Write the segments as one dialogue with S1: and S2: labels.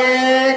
S1: 1,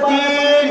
S1: 3,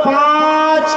S1: 5,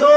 S1: 2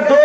S1: 2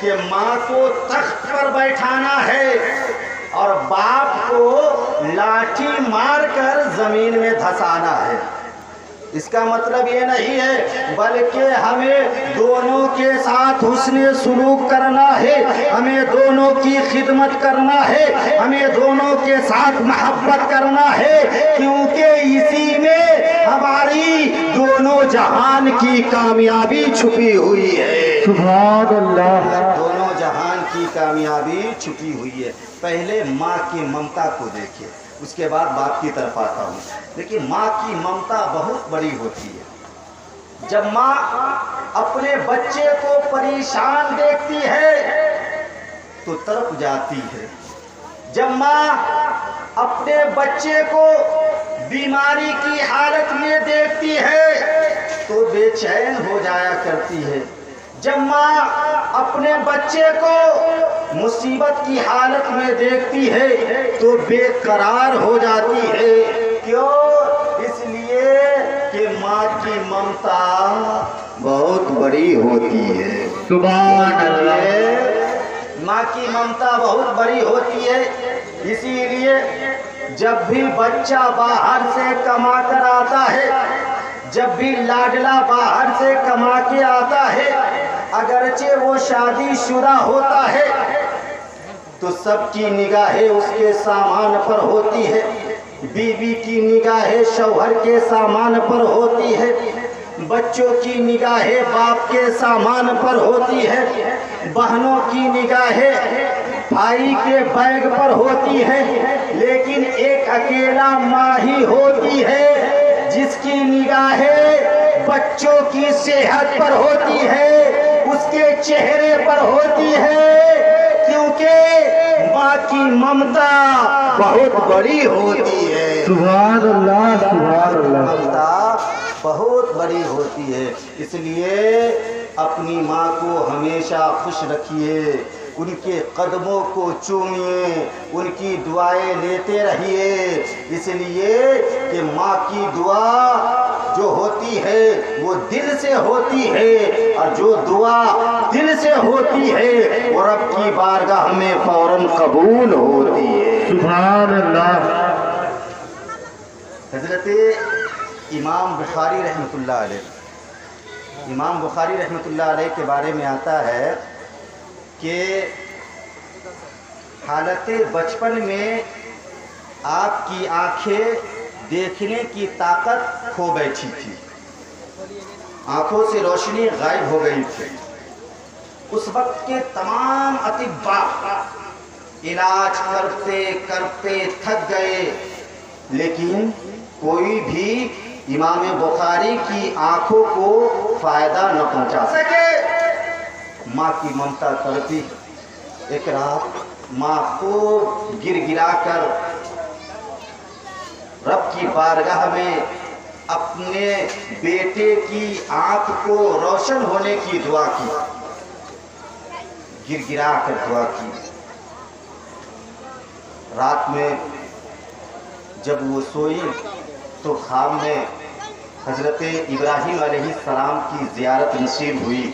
S1: کہ ماں کو تخت پر بیٹھانا ہے اور باپ کو لاٹھی مار کر زمین میں دھسانا ہے۔ اس کا مطلب یہ نہیں ہے، بلکہ ہمیں دونوں کے ساتھ حسن سلوک کرنا ہے، ہمیں دونوں کی خدمت کرنا ہے، ہمیں دونوں کے ساتھ محبت کرنا ہے، کیونکہ اسی میں ہماری دونوں جہان کی کامیابی چھپی ہوئی ہے۔
S2: سبحان اللہ۔
S1: دونوں جہان کی کامیابی چھپی ہوئی ہے۔ پہلے ماں کی ممتا کو دیکھیں، اس کے بعد باپ کی طرف آتا ہوں۔ لیکن ماں کی ممتا بہت بڑی ہوتی ہے۔ جب ماں اپنے بچے کو پریشان دیکھتی ہے تو تڑپ جاتی ہے۔ جب ماں اپنے بچے کو بیماری کی حالت میں دیکھتی ہے تو بے چین ہو جایا کرتی ہے۔ جب ماں اپنے بچے کو مصیبت کی حالت میں دیکھتی ہے تو بے قرار ہو جاتی ہے۔ کیوں؟ اس لیے کہ ماں کی ممتا بہت بڑی ہوتی ہے۔
S2: سبحان اللہ۔
S1: ماں کی ممتا بہت بڑی ہوتی ہے، اسی لیے جب بھی بچہ باہر سے کما کر آتا ہے، جب بھی لاڈلا باہر سے کما کے آتا ہے، اگرچہ وہ شادی شدہ ہوتا ہے تو سب کی نگاہیں اس کے سامان پر ہوتی ہے، بیوی کی نگاہیں شوہر کے سامان پر ہوتی ہے، بچوں کی نگاہیں باپ کے سامان پر ہوتی ہے، بہنوں کی نگاہیں بھائی کے بیگ پر ہوتی ہے، لیکن ایک اکیلا ماں ہی ہوتی ہے جس کی نگاہیں بچوں کی صحت پر ہوتی ہے، اس کے چہرے پر ہوتی ہے، کیونکہ ماں کی ممتا بہت بڑی ہوتی ہے۔
S2: سبحان اللہ، سبحان اللہ۔
S1: ممتا بہت بڑی ہوتی ہے، اس لیے اپنی ماں کو ہمیشہ خوش رکھیے، ان کے قدموں کو چومیے، ان کی دعائیں لیتے رہیے، اس لیے کہ ماں کی دعا جو ہوتی ہے وہ دل سے ہوتی ہے، اور جو دعا دل سے ہوتی ہے وہ رب کی بارگاہ میں فوراً قبول ہوتی ہے۔
S2: سبحان اللہ۔
S1: حضرت امام بخاری رحمۃ اللہ علیہ، امام بخاری رحمۃ اللہ علیہ کے بارے میں آتا ہے کہ حالت بچپن میں آپ کی آنکھیں دیکھنے کی طاقت کھو بیٹھی تھی، آنکھوں سے روشنی غائب ہو گئی تھی۔ اس وقت کے تمام اطباء علاج کرتے کرتے تھک گئے، لیکن کوئی بھی امام بخاری کی آنکھوں کو فائدہ نہ پہنچا سکے۔ ماں کی ممتا کرتی، ایک رات ماں کو گر گرا کر رب کی بارگاہ میں اپنے بیٹے کی آنکھ کو روشن ہونے کی دعا کی، گر گرا کر دعا کی۔ رات میں جب وہ سوئی تو خواب میں حضرت ابراہیم علیہ السلام کی زیارت نصیب ہوئی۔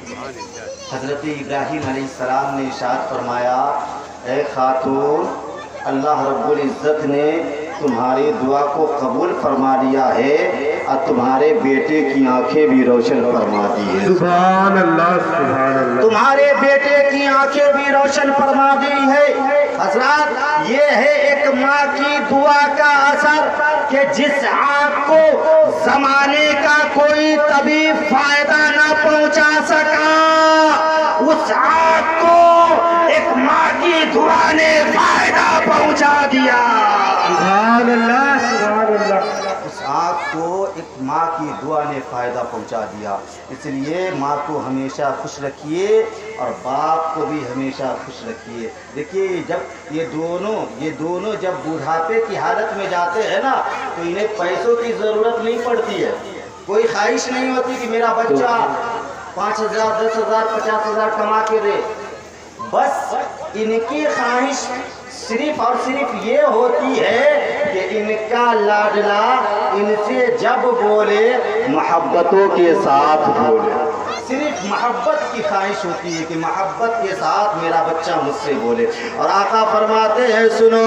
S1: حضرت ابراہیم علیہ السلام نے ارشاد فرمایا، اے خاتون، اللہ رب العزت نے تمہاری دعا کو قبول فرما لیا ہے اور تمہارے بیٹے کی آنکھیں بھی روشن فرما دی ہے۔
S2: سبحان اللہ، سبحان اللہ۔
S1: تمہارے بیٹے کی آنکھیں بھی روشن فرما دی ہے۔ حضرات، یہ ہے ایک ماں کی دعا کا اثر کہ جس آنکھ کو زمانے کا کوئی طبیب فائدہ نہ پہنچا سکا، اس آنکھ کو ایک ماں کی دعا نے فائدہ پہنچا دیا۔
S2: سبحان اللہ، سبحان اللہ۔
S1: اس آنکھ کو ایک ماں کی دعا نے فائدہ پہنچا دیا۔ اس لیے ماں کو ہمیشہ خوش رکھیے اور باپ کو بھی ہمیشہ خوش رکھیے۔ دیکھیے، جب یہ دونوں جب بوڑھاپے کی حالت میں جاتے ہیں نا تو انہیں پیسوں کی ضرورت نہیں پڑتی ہے، کوئی خواہش نہیں ہوتی کہ میرا بچہ 5,000 10,000 50,000 کما کے دے۔ بس ان کی خواہش صرف اور صرف یہ ہوتی ہے کہ ان کا لاڈلا ان سے جب بولے محبتوں کے ساتھ بولے، صرف محبت کی خواہش ہوتی ہے کہ محبت کے ساتھ میرا بچہ مجھ سے بولے. اور آقا فرماتے ہیں سنو،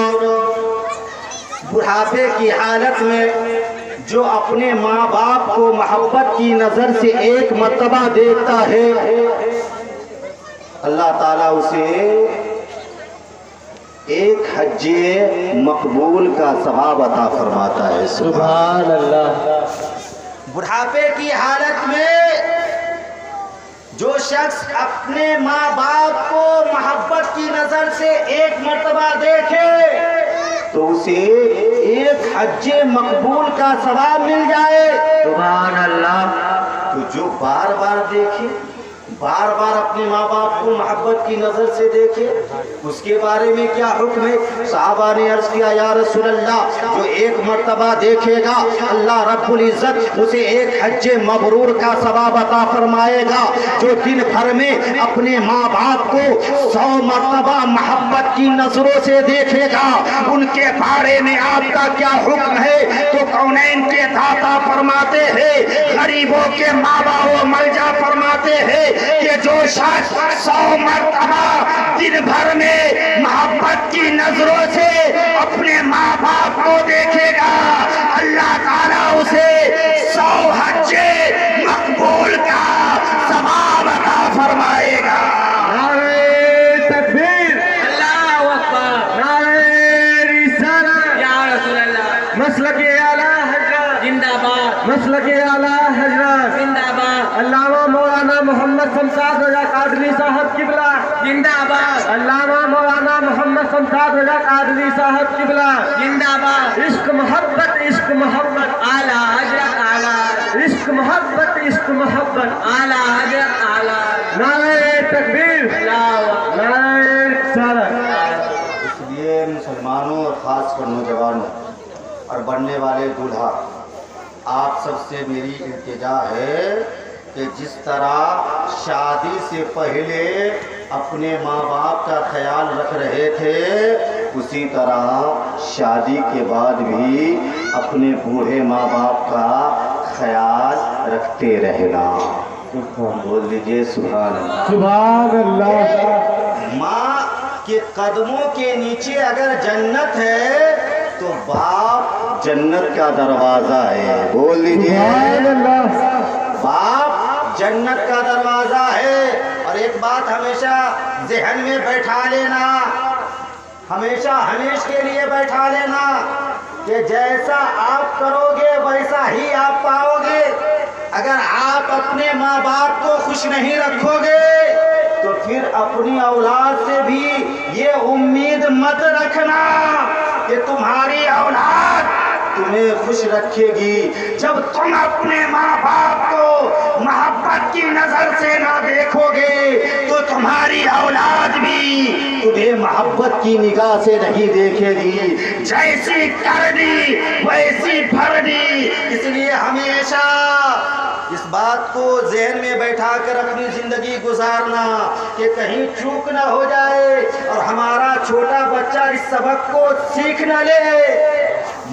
S1: بڑھاپے کی حالت میں جو اپنے ماں باپ کو محبت کی نظر سے ایک مرتبہ دیکھتا ہے، اللہ تعالیٰ اسے ایک حج مقبول کا ثواب عطا فرماتا ہے.
S2: سبحان اللہ.
S1: بڑھاپے کی حالت میں جو شخص اپنے ماں باپ کو محبت کی نظر سے ایک مرتبہ دیکھے تو اسے ایک حج مقبول کا ثواب مل جائے.
S2: سبحان اللہ.
S1: تو جو بار بار دیکھے، بار بار اپنے ماں باپ کو محبت کی نظر سے دیکھے، اس کے بارے میں کیا حکم ہے؟ صحابہ نے عرض کیا یا رسول اللہ، جو ایک مرتبہ دیکھے گا اللہ رب العزت اسے ایک حج مبرور کا ثواب عطا فرمائے گا. جو دن بھر میں اپنے ماں باپ کو 100 مرتبہ محبت کی نظروں سے دیکھے گا، ان کے بارے میں آپ کا کیا حکم ہے؟ تو کونین کے داتا فرماتے ہیں، غریبوں کے ماں باپ ملجا فرماتے ہیں کہ جو شخص 100 مرتبہ دن بھر میں محبت کی نظروں سے اپنے ماں باپ کو دیکھے گا، اللہ تعالیٰ اسے 100 حج مقبول کا ثواب عطا فرمائے گا.
S2: نعرہ تکبیر.
S3: اللہ اکبر.
S2: نعرہ رسالت.
S3: یا رسول اللہ.
S2: مسلک اعلیٰ حضرت.
S3: زندہ باد.
S2: مسلک اعلیٰ حضرت.
S3: زندہ باد.
S2: علامہ مولانا محمد شمشاد رضا قادری صاحب قبلہ.
S3: زندہ باد.
S2: علامہ مولانا محمد شمشاد رضا قادری صاحب قبلہ.
S3: زندہ باد.
S2: عشق محبت، عشق محبت،
S3: اعلیٰ حضرت. اعلیٰ.
S2: عشق محبت، عشق محبت.
S3: اعلیٰ حضرت. اعلیٰ.
S2: نعرہ تکبیر.
S3: اللہ اکبر.
S2: نعرہ رسالت.
S1: اس لیے مسلمانوں اور خاص کر نوجوانوں اور بننے والے دولہا، آپ سب سے میری التجا ہے کہ جس طرح شادی سے پہلے اپنے ماں باپ کا خیال رکھ رہے تھے، اسی طرح شادی کے بعد بھی اپنے بوڑھے ماں باپ کا خیال رکھتے رہنا. بول دیجئے سبحان اللہ.
S2: سبحان اللہ.
S1: ماں کے قدموں کے نیچے اگر جنت ہے تو باپ جنت کا دروازہ ہے. بول دیجئے
S2: سبحان اللہ.
S1: باپ جنت کا دروازہ ہے. اور ایک بات ہمیشہ ذہن میں بیٹھا لینا، ہمیشہ ہمیشہ کے لیے بیٹھا لینا کہ جیسا آپ کرو گے ویسا ہی آپ پاؤ گے. اگر آپ اپنے ماں باپ کو خوش نہیں رکھو گے تو پھر اپنی اولاد سے بھی یہ امید مت رکھنا کہ تمہاری اولاد تمہیں خوش رکھے گی. جب تم اپنے ماں باپ کو محبت کی نظر سے نہ دیکھو گے تو تمہاری اولاد بھی تمہیں محبت کی نگاہ سے نہیں دیکھے گی. جیسی کرنی ویسی بھرنی. اس لیے ہمیشہ اس بات کو ذہن میں بیٹھا کر اپنی زندگی گزارنا کہ کہیں چوک نہ ہو جائے اور ہمارا چھوٹا بچہ اس سبق کو سیکھ نہ لے.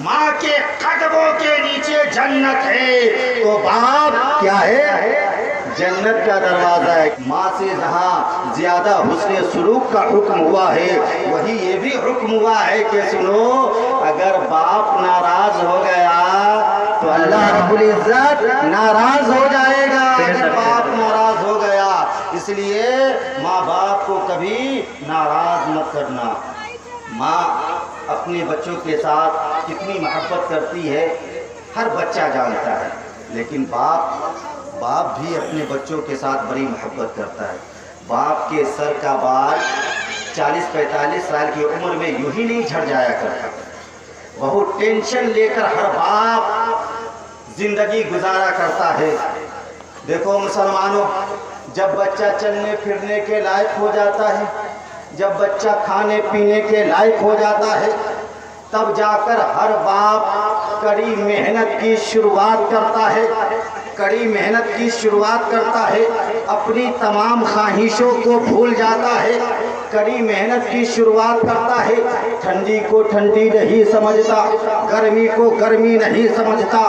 S1: ماں کے قدموں کے نیچے جنت ہے تو باپ کیا ہے؟ جنت کا دروازہ ہے. ماں سے جہاں زیادہ حسن سلوک کا حکم ہوا ہے، وہی یہ بھی حکم ہوا ہے کہ سنو، اگر باپ ناراض ہو گیا تو اللہ رب العزت ناراض ہو جائے گا. اگر باپ ناراض ہو گیا، اس لیے ماں باپ کو کبھی ناراض مت کرنا. ماں اپنے بچوں کے ساتھ کتنی محبت کرتی ہے ہر بچہ جانتا ہے، لیکن باپ بھی اپنے بچوں کے ساتھ بڑی محبت کرتا ہے. باپ کے سر کا بال 40-45 سال کی عمر میں یوں ہی نہیں جھڑ جایا کرتا. بہت ٹینشن لے کر ہر باپ زندگی گزارا کرتا ہے. دیکھو مسلمانوں، جب بچہ چلنے پھرنے کے لائق ہو جاتا ہے، جب بچہ کھانے پینے کے لائق ہو جاتا ہے، تب جا کر ہر باپ کڑی محنت کی شروعات کرتا ہے. کڑی محنت کی شروعات کرتا ہے، اپنی تمام خواہشوں کو بھول جاتا ہے، کڑی محنت کی شروعات کرتا ہے، ٹھنڈی کو ٹھنڈی نہیں سمجھتا، گرمی کو گرمی نہیں سمجھتا،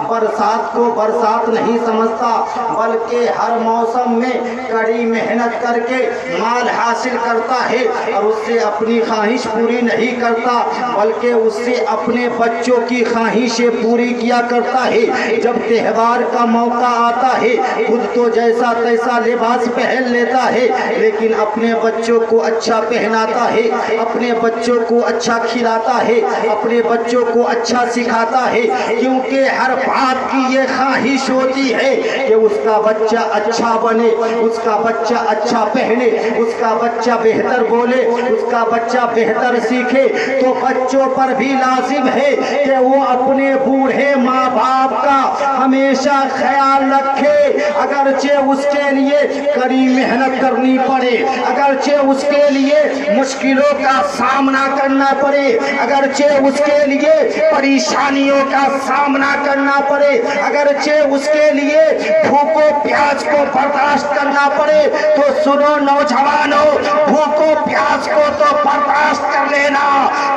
S1: برسات کو برسات نہیں سمجھتا، بلکہ ہر موسم میں کڑی محنت کر کے مال حاصل کرتا ہے، اور اس سے اپنی خواہش پوری نہیں کرتا بلکہ اس سے اپنے بچوں کی خواہشیں پوری کیا کرتا ہے۔ جب تہوار کا موقع آتا ہے خود تو جیسا تیسا لباس پہن لیتا ہے، لیکن اپنے بچوں کو اچھا پہناتا ہے، اپنے بچوں کو اچھا کھلاتا ہے، اپنے بچوں کو اچھا سکھاتا ہے، کیونکہ ہر باپ کی یہ خواہش ہوتی ہے کہ اس کا بچہ اچھا بنے، اس کا بچہ اچھا پہنے، اس کا بچہ بہتر بولے، اس کا بچہ بہتر سیکھے۔ تو بچوں پر بھی لازم ہے کہ وہ اپنے بوڑھے ماں باپ کا ہمیشہ خیال رکھے، اگرچہ اس کے لیے کڑی محنت کرنی پڑے، اگرچہ اس کے لیے مشکلوں کا سامنا کرنا پڑے، اگرچہ اس کے لیے پریشانیوں کا سامنا کرنا پڑے، اگرچہ اس کے لیے بھوک و پیاس کو برداشت کرنا پڑے۔ تو سنو نوجوانوں، بھوک و پیاس کو تو برداشت کر لینا،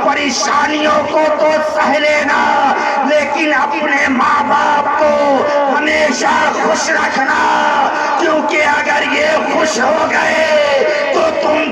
S1: پریشانیوں کو تو سہ لینا، لیکن اپنے ماں باپ کو ہمیشہ خوش رکھنا، کیونکہ اگر یہ خوش ہو گئے تو تم